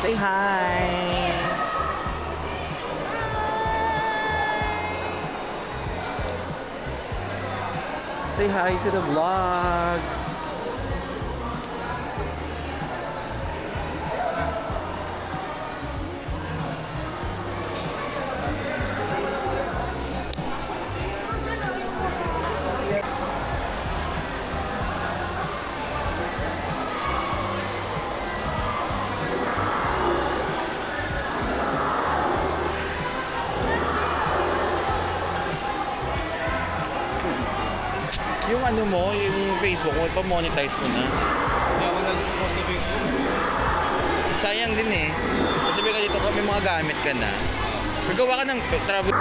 Say hi! Say hi to the vlog! Yung ano mo, yung Facebook mo, pa-monetize mo na. Hindi ako nag-post sa Facebook. Sayang din eh. Sabi ka dito, may mga gamit ka na. Magawa ka ng travel.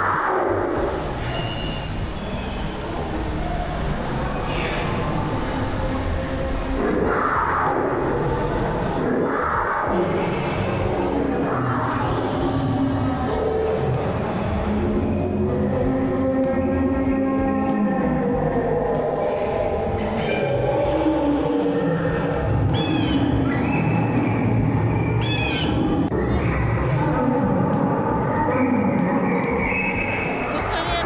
Gusto niya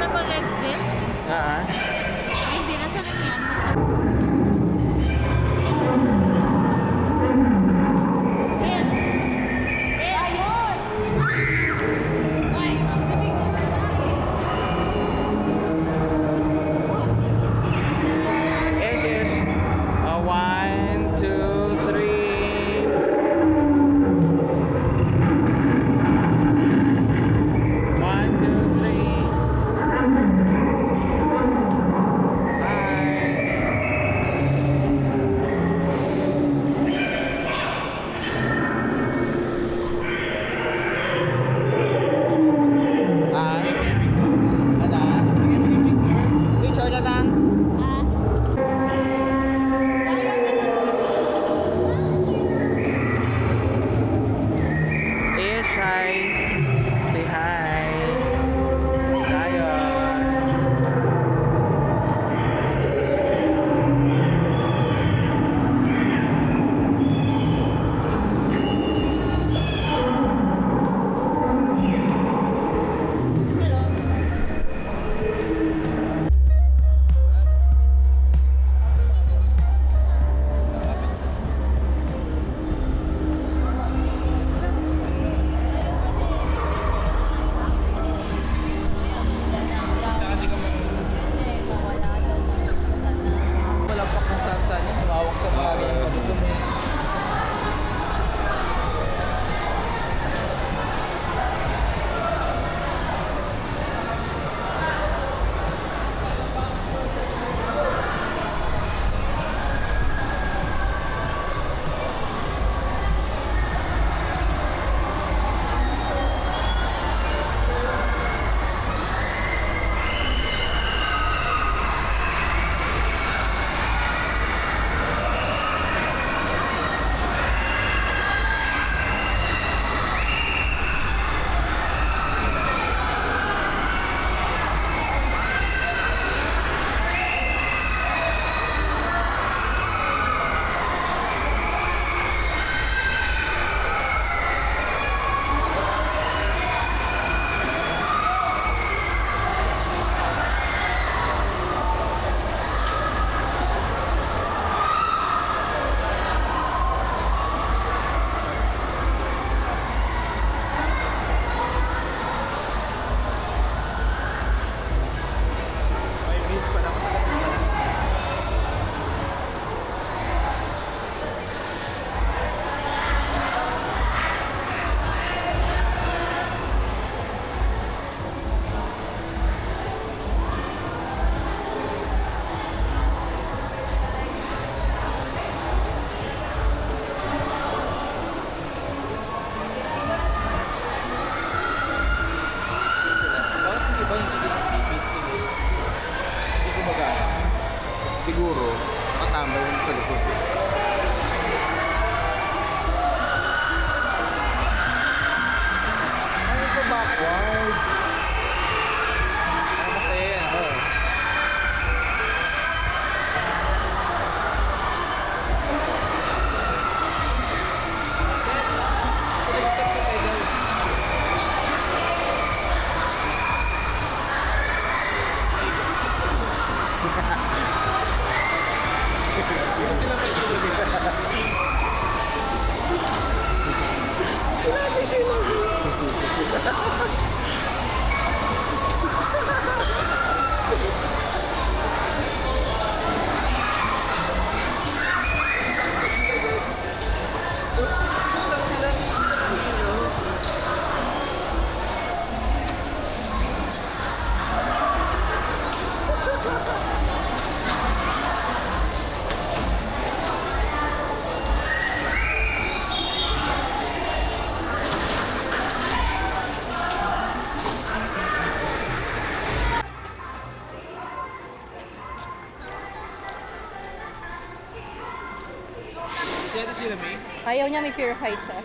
Ayaw niya, may fear of heights ah.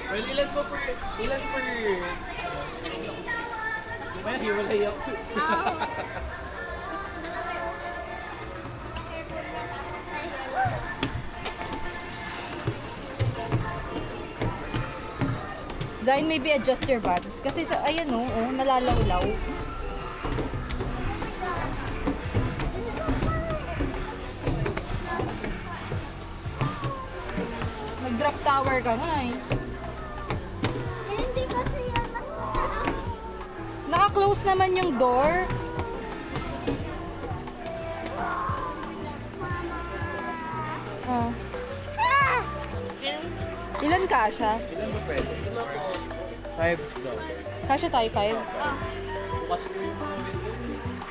Well, ilan per... Sumaya, hiwalay ako. Zain, maybe adjust your bags. Kasi sa, ayan oh, nalalawlaw. Nag-drop tower ka nga eh. Hindi kasi yan masaya. Naka-close naman yung door. Ah. Ilan kasha? Ilan ba pwede? 5 daw. Kasha tayo 5? Bukas ko yung mga window.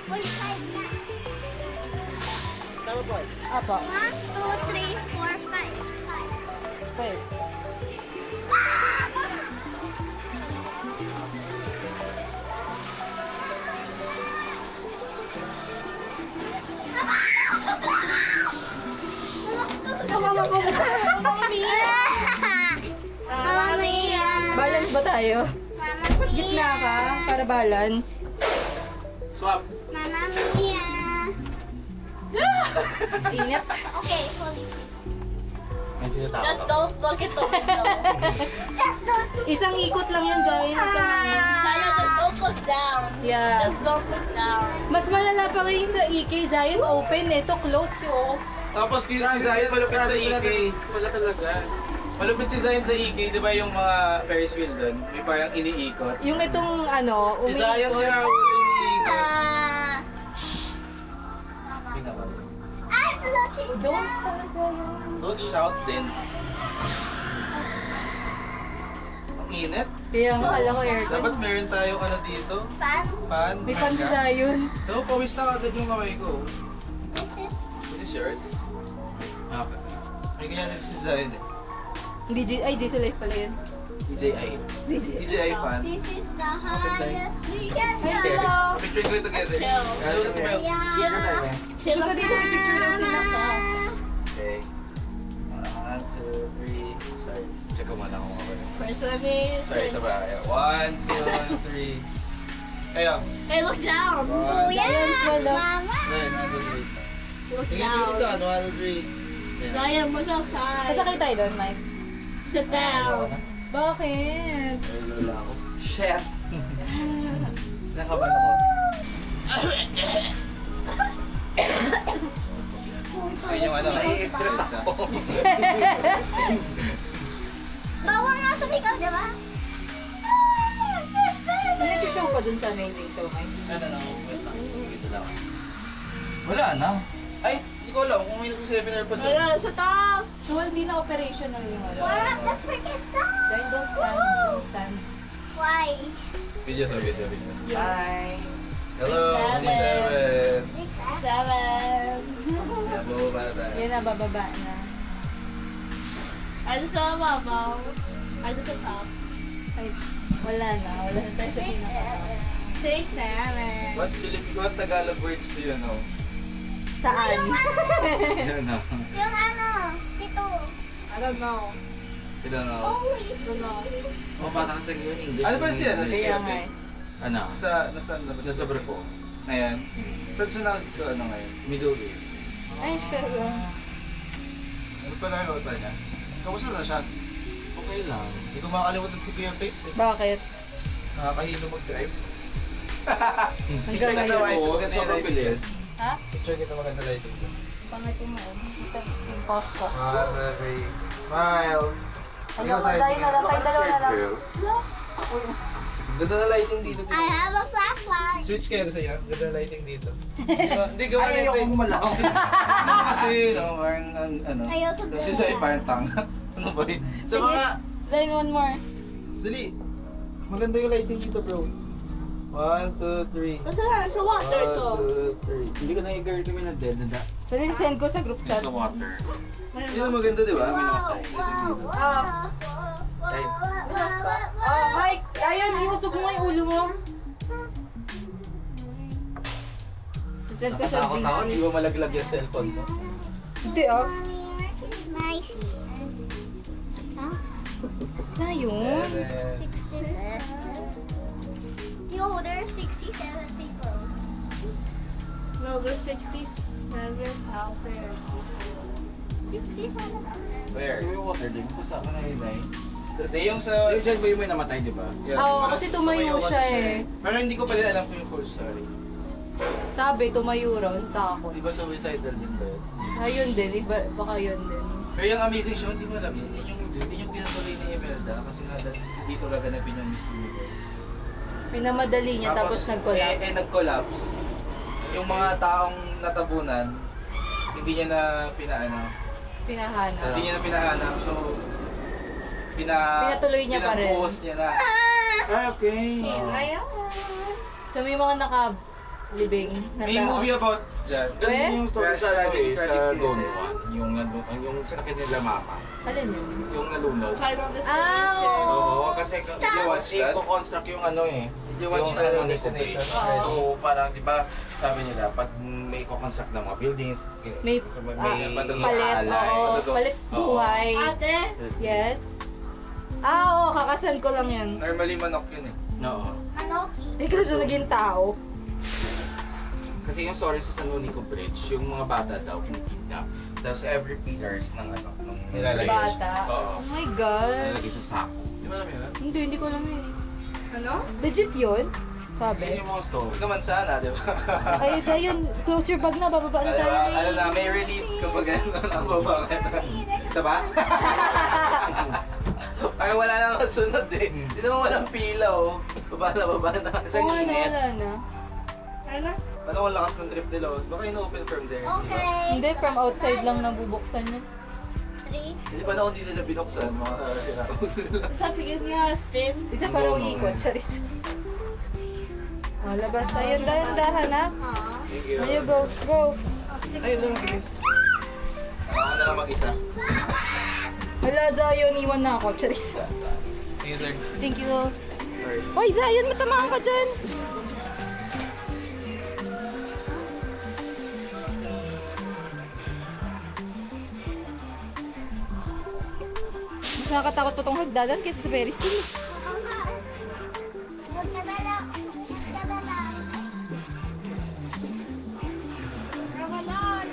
Uy, 5 na. Tama ba? Apa. 1, 2, 3, 4, 5. 5. Mama Mia! Balance ba tayo? Mama Gitna ka para balance. Swap. Mama Mia! Init. Okay, hold it. May tinatawag Just ako. don't look at the window. Just don't. Isang ikot lang yan, Zain. Huwag kang ganyan. Saya, just don't look down. Yeah. Just don't look down. Mas malala pa ngayon sa EK. Zion open. Ito close oh. Tapos si Zion malupit sa EK. Wala talaga. Malupit si Zion sa EK, di ba yung mga Ferris wheel doon? May parang iniikot. Yung itong ano, Si Zion umiikot. siya, wala iniikot. I'm looking Don't sound Zion. Don't shout din. Ang init. Kaya nga, kala ko aircon. Dapat meron tayong ano dito. fan. Fan. May fan si Zion. No, pawis na agad yung kamay ko. This is This is yours? Okay. May ganyan din si Zion eh. Ay, Jesus Life pala yun. DJI. DJI fan. this is the highest we can Okay. go. Picture ko together. Chill. Guys, okay. Yeah. Chill Suka dito, may picture daw sila. Okay. 1, 2, 3. Sorry. Check ko muna kung ako. First, let me... Sorry, sa bahay. 1, 2, 3. Ayo. Hey, look down. Kuya! Zion, wala. Mama! Look Tingin dito sa down. ano, 1, 2, 3. Zion, look outside. Kasakay tayo doon, Mike. Sit down. Bakit? Wala ako. Shit! Nakaban ako. Ayun yung ano, nai-stress ako. Bawang nga sumigaw, di ba? May nag-show ka dun sa main dito, Mike. Ano na, wait lang. Dito lang. Wala na. Ay, hindi ko alam kung may nag-seminar pa doon. Wala, sa top. So, hindi na operational yung ano. What the freaking song? Zion, don't stand. Don't stand. Why? Video to, video. Bye. Hello, Seven. si Seven. 7. Yan, bababa na tayo. Yan na, bababa na. I just saw Mama. I just saw top. Ay, wala na. Wala na tayo sa pinaka. 6, 7. What Tagalog words do you know? Saan? You know. Yung ano, dito. I don't know. You don't know. Always. Don't know. Oh, parang sa English. Ano ba siya? Nasa Kaya nga cafe? eh. Ano? Nasaan? Nasa Braco. Ngayon? Saan siya ano ngayon? Middle East. Ay, sure. Ano pa na yung hotel niya? Kamusta na siya? Okay lang. Hindi ko makakalimutan si Kuya Pete. Bakit? Nakakahilo mag-drive. Hanggang Maganda ngayon. wise, Oo, maganda sobrang yung lighting. bilis. Ha? Picture kita maganda lighting. Pangit mo. Ito, yung pause ko. Okay. Smile. Hanggang malayo na lang tayo, dalawa na lang. Ganda na lighting dito. I have a flashlight. Switch kayo sa iyo. Ganda na lighting dito. Hindi gawa Ay, ayoko gumalaw. Kasi, no, parang, ano. Ayoko din. Kasi sa'yo parang tanga. Ano ba yun? Sa mga... Zayn, one more. Dali. Maganda yung lighting dito, bro. 1, 2, 3. Basta na, sa water to. 1, 2, 3. Hindi ko na-i-girl kami na dead na Dali, send ko sa group chat. sa water. Yun ang maganda, di ba? Ay. Bukas pa. Oh, Mike! Ayan, iusog mo yung ulo mo. Send ko sa Nakatakot-takot, di GC. ba malaglag yung cellphone ko? Hindi ah. Nice. Huh? Sayong. 67. Yo, there's 67 people. No, there's 67,000. 67. Where? Yung water din ko sa kanay. Hindi, yung sa... Yung John Boy mo yung namatay, di ba? Yeah. Oo, kasi tumayo siya eh. Pero hindi ko pa rin alam kung yung full story. Sabi, tumayo raw, natakot. Di ba suicidal din ba yun? Ayun din, iba, baka yun din. Pero yung amazing show, hindi mo alam yun. Yun yung pinatuloy ni Imelda kasi nga dito gaganapin yung Miss Universe. Pinamadali niya tapos nag-collapse. Nag-collapse. Yung mga taong natabunan, hindi niya na pinaano. Pinahanap. Hindi niya na pinahanap. So, Pinatuloy niya pa rin. pinabuhos niya na. Ah, okay. Ayan. So may mga nakalibing na May tao. movie about dyan. Weh? Ganun yung story sa Tragic sa Theater. Don Juan. Yung sakit nila mama. Alin yun? Yung nalunaw. Final destination. Ah, oo. Oo, kasi i-construct yung ano eh. You watch Yung Final San Juanico Destination? Bridge. Oo. So parang di ba sabi nila pag may i-construct ng mga buildings, May, palit, oo. Palit buhay. Ate, Yes. Oo, kakasan ko lang yan. Normally manok yun eh. Oo. Manoki. Eh, kaso naging tao. Kasi yung story sa San Juanico Bridge, yung mga bata daw kinidnap. Tapos every pillars ng ano, ng Nilalagay. Bata. Oo. Oh my God. Nalagay sa sako. Di mo alam yun? Hindi ko alam yun. ano? Legit yun? Yun Sabi. yung mga story. Huwag naman sana, di ba? Ay, Zion, close your bag na, bababa na Ano tayo. ba? Ano na, may relief kapag ano, nakababa ka. Isa ba? Ay, wala na ako sunod eh. Hindi naman walang pila oh. Baba na. Kasi Oo, ang wala na, init. wala na. Ano? Paano kung lakas ng trip nila? oh? Baka ino-open from there. di ba? Okay. Hindi, from outside lang nabubuksan yun. 3. Hindi pa na kung hindi nila binuksan, mga sinaon nila. Sabi ko nga, spin. Isa pa raw No, no. ikot, charis. Oh, labas. Ayun, dahan-dahan ha. Thank you. Ayun, go, go. Ayun lang, guys. Ako na lang mag-isa. Wala, Zion, iwan na ako, charis. Thank you, sir. Thank you. Sorry. Hoy, Zion, matamaan ka dyan. Mas nakakatakot pa tong hagdanan kaysa sa Ferris wheel. Huwag ka na lang. Huwag ka na lang. Ramalon.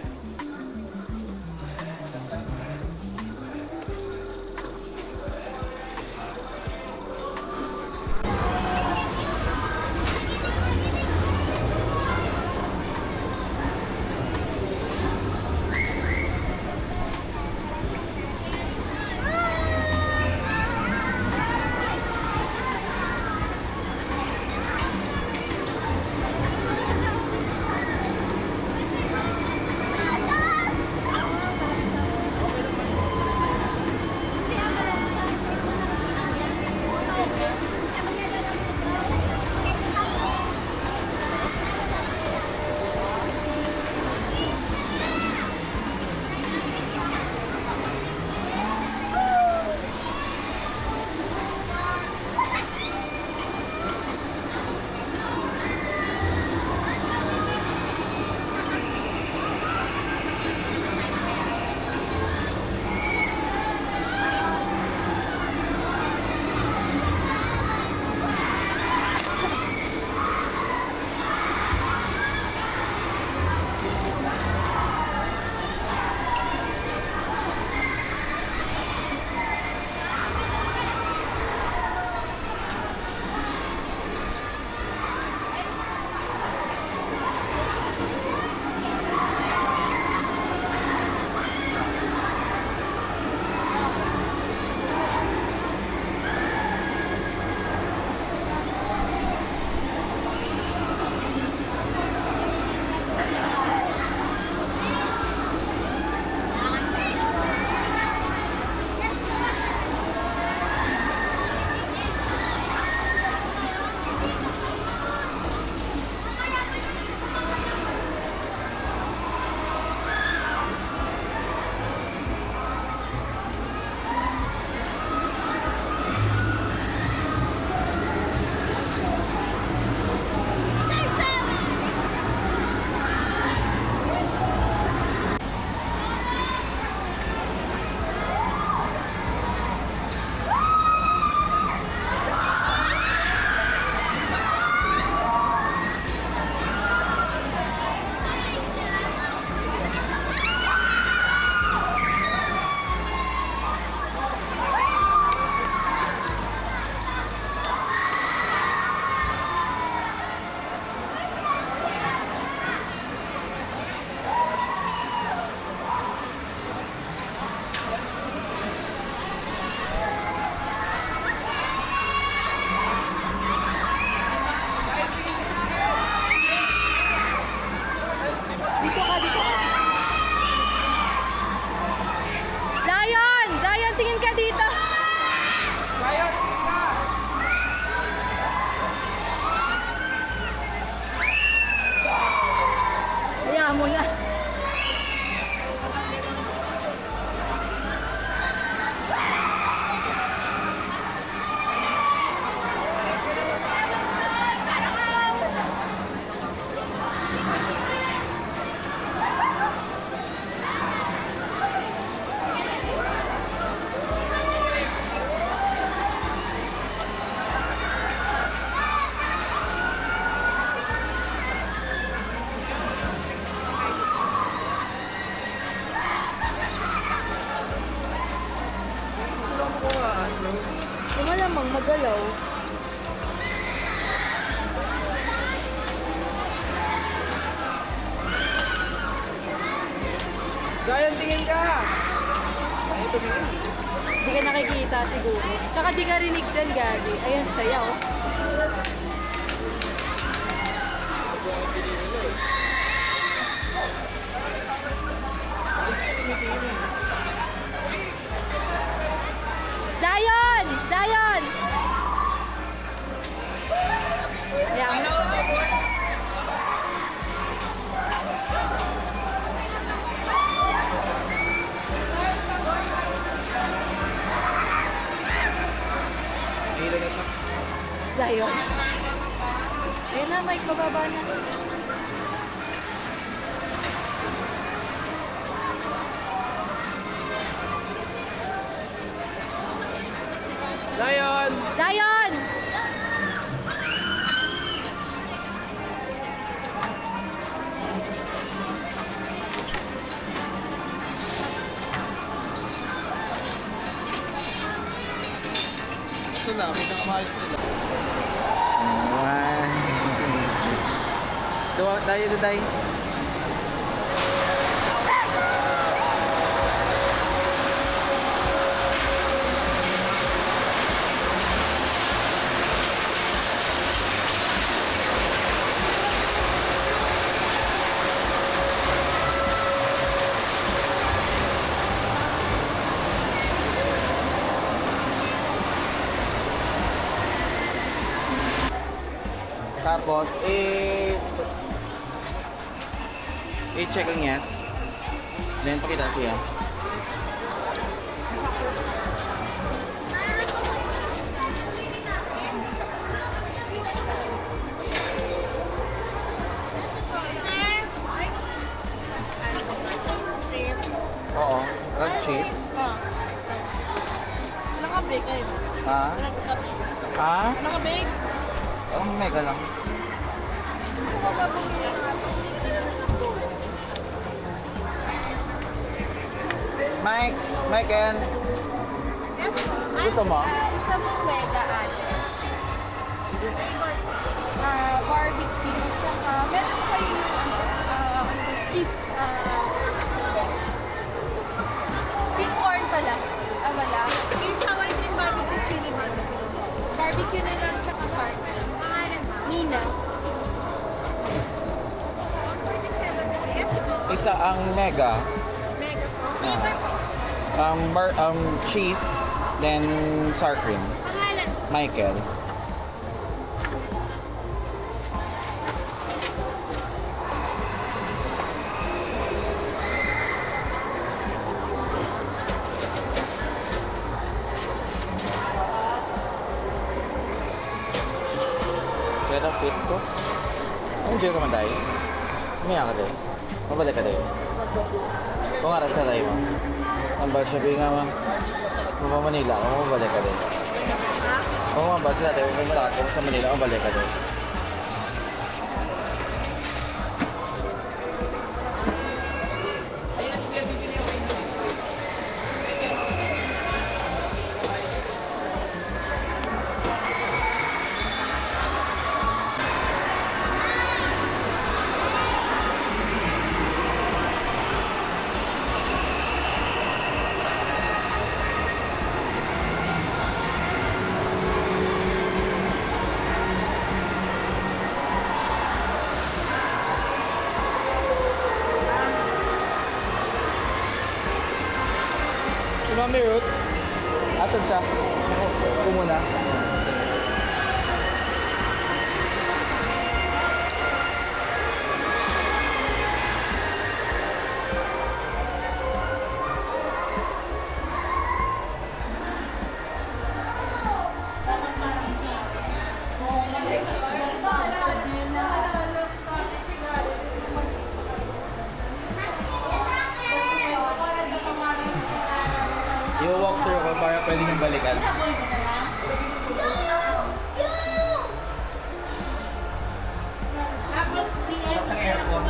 Di malamang magalaw. Zion, tingin ka! Ay, tumingin. Hindi ka nakikita siguro. Tsaka di ka rinig dyan, Gagi. Ayan, sayaw. Zion! Zion! Yan. Hila na ito. Zion. Ayun na, Mike, bababa na. Zion! Zion! Ito na, may nakamayos nila. Dayo na dayo. Tapos, i-check ang yes. Then, pakita siya. Oo, rag cheese. Naka-bake kayo. Ha? Naka-bake. Ha? Naka-bake. Oh, mega lang. Gusto ko ba bumili ng Mike, Michael, gusto mo? Isa mong mega ate. Barbecue, tsaka meron pa yung ano, cheese, sweet corn pala. Wala. Please, sour cream barbecue chili barbecue. Barbecue na lang, tsaka salt. Pangalan ba? Mina. 147 Isa ang mega. Mega po. Cheese, then sour cream. Pangalan. Michael. Set up fit ko. Enjoy ka man tayo. Umiyak ka din. Mabalik ka din. Kung aras na tayo mo. Ang bal siya nga ma. Kung Manila, kung mabalik ka din. Kung mabal sila tayo, kung malakad ka sa Manila, mabalik ka din. Si Mami Ruth, asan siya? Ito muna. I-walk through ko para pwede niyong balikan. Tapos, Ang aircon.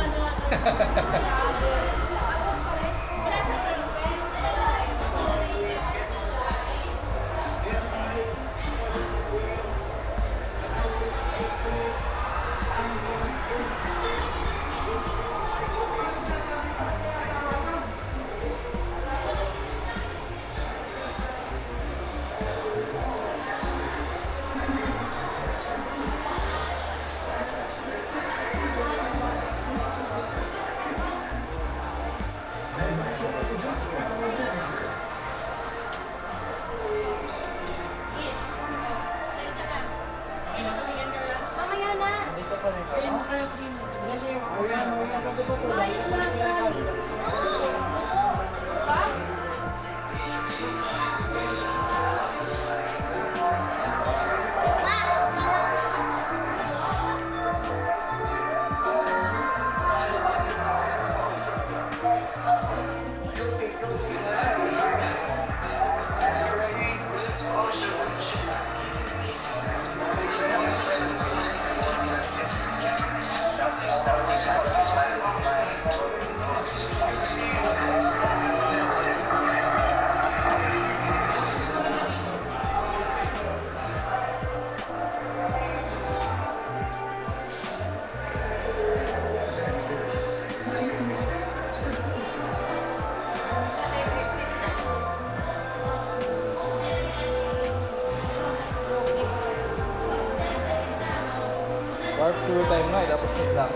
Warp through time na, tapos sit lang.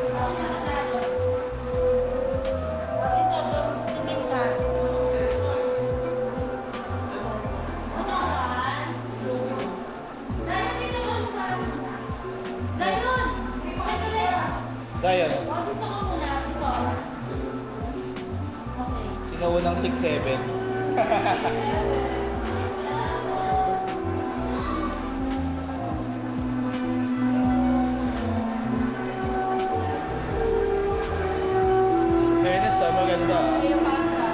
Tingin ka. Zion, sinaunang 6'7". Fairness ah, maganda ah. Cleopatra.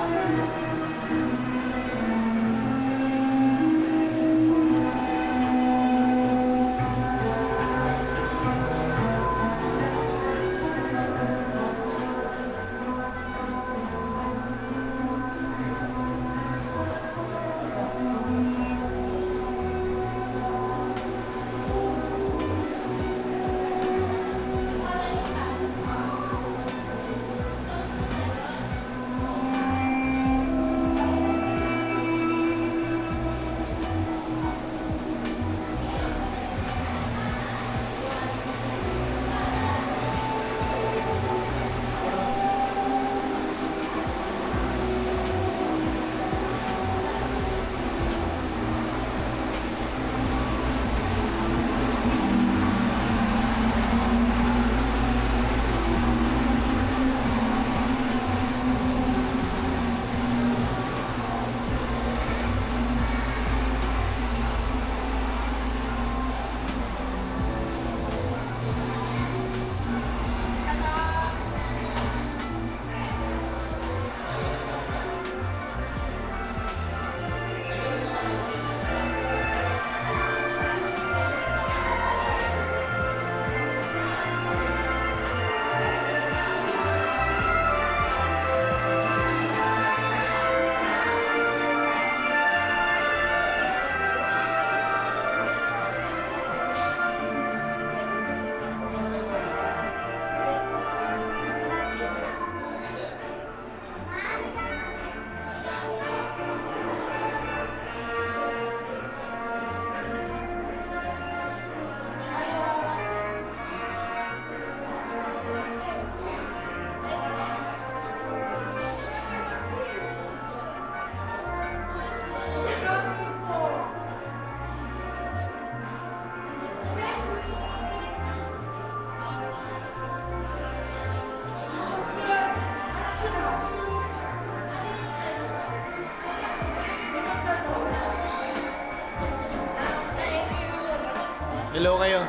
Hello kayo.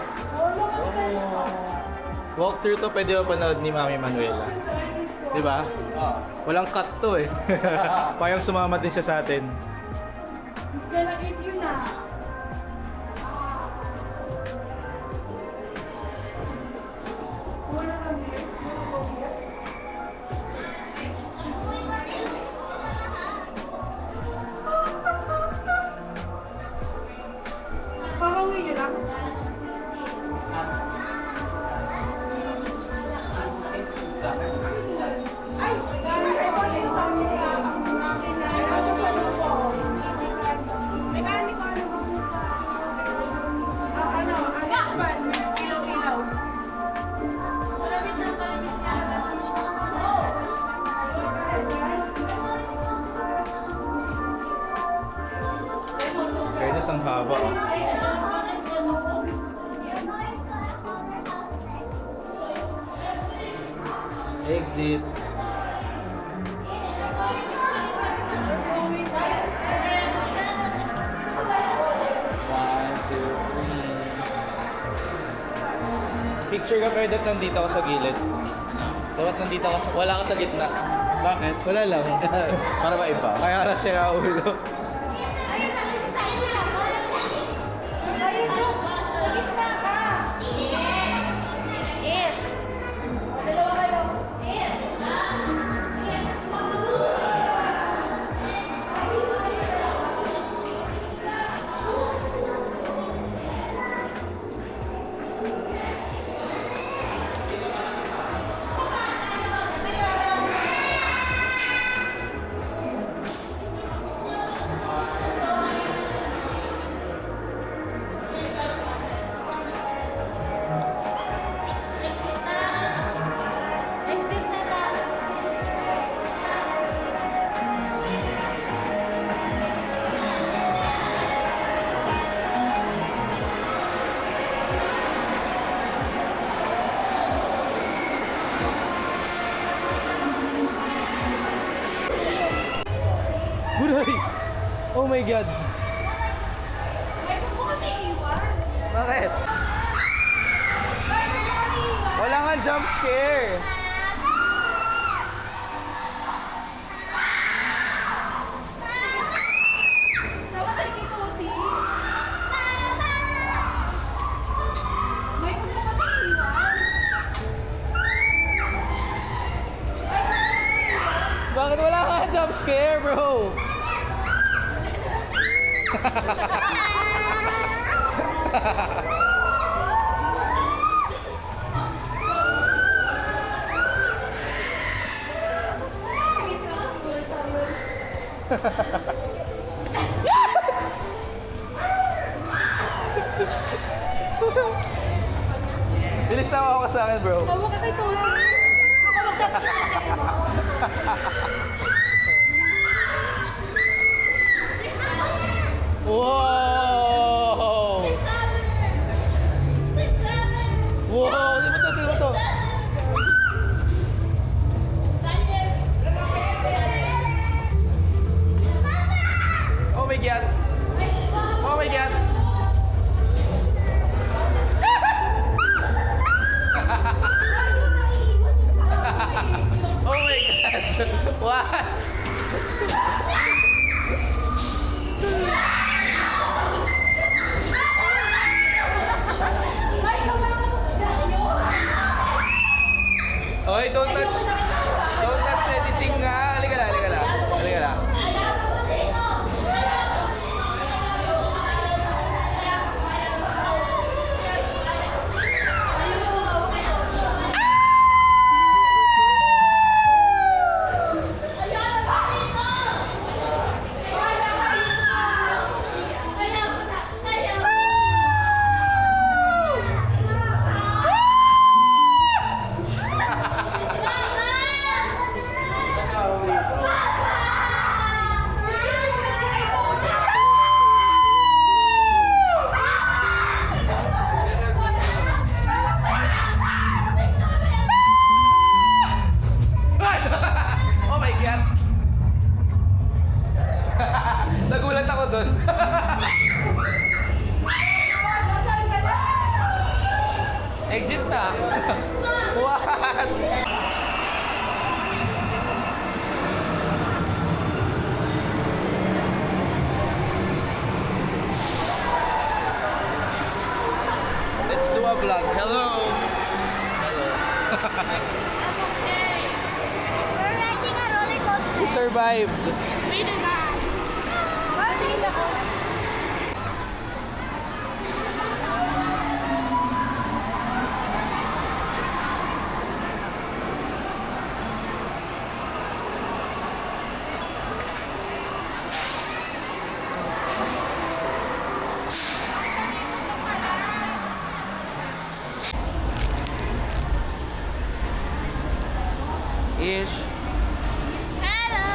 Walkthrough to pwede ba panood ni Mami Manuela? Di ba? Walang cut to eh. Parang sumama din siya sa atin. Nag-eat yun na. Pakawin nyo lang. Fairness ang haba. Exit. One, two, three. Picture ka pero dapat nandito ka sa gilid. Dapat nandito ka sa... Wala ka sa gitna. Bakit? Wala lang. Para ba iba? Kaya na siya ulo. Yes. Dalawa kayo. Buray! Oh my God! Bakit? Wala nga jump scare! Bakit wala nga jump scare, bro? Bilis na ako sa akin, bro. Tawa ka kay Toti. Ako magdadala mo. Wow! Wow! Di ba to? Di ba to? Oh my God! Oh my God! Oh my God! What? Okay, don't touch anything nga. Halika na, halika na. Halika na. Oh my God! Nagulat ako doon. Exit na. What? Let's do a vlog. Hello. Hello. We're riding a roller coaster. We survived. Patingin ako. Ish. Hello.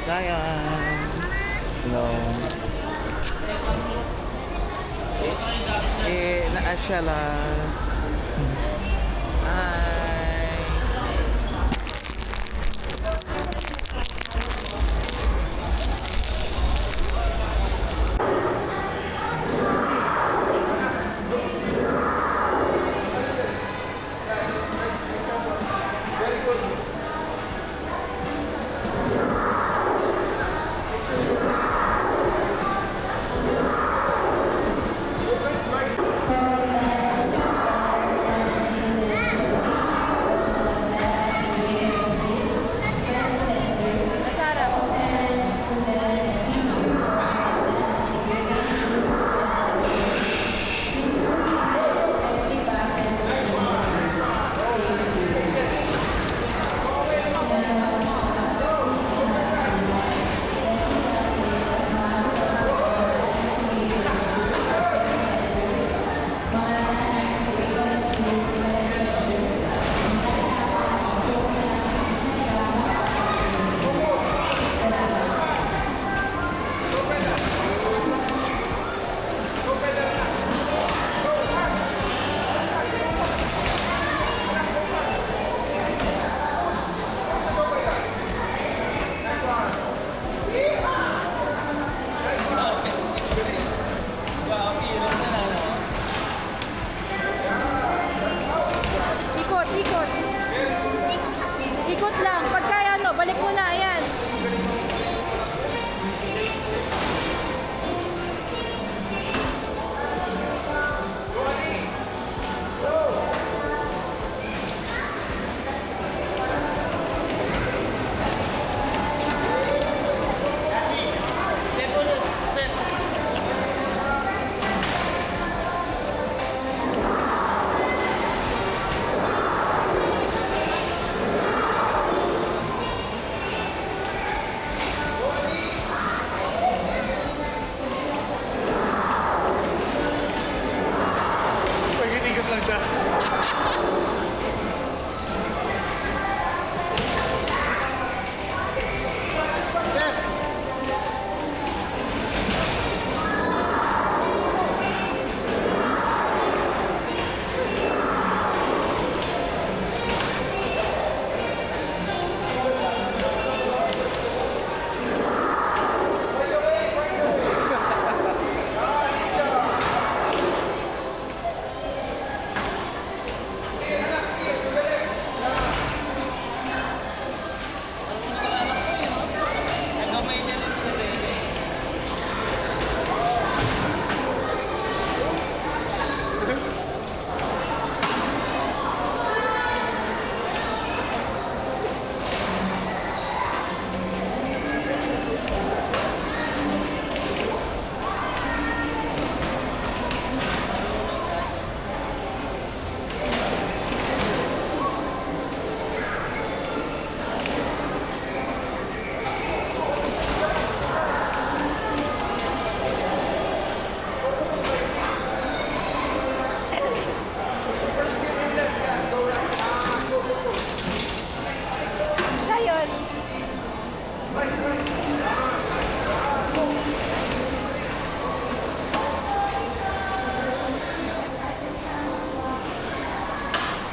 Sayang. Hello. Naasya lang.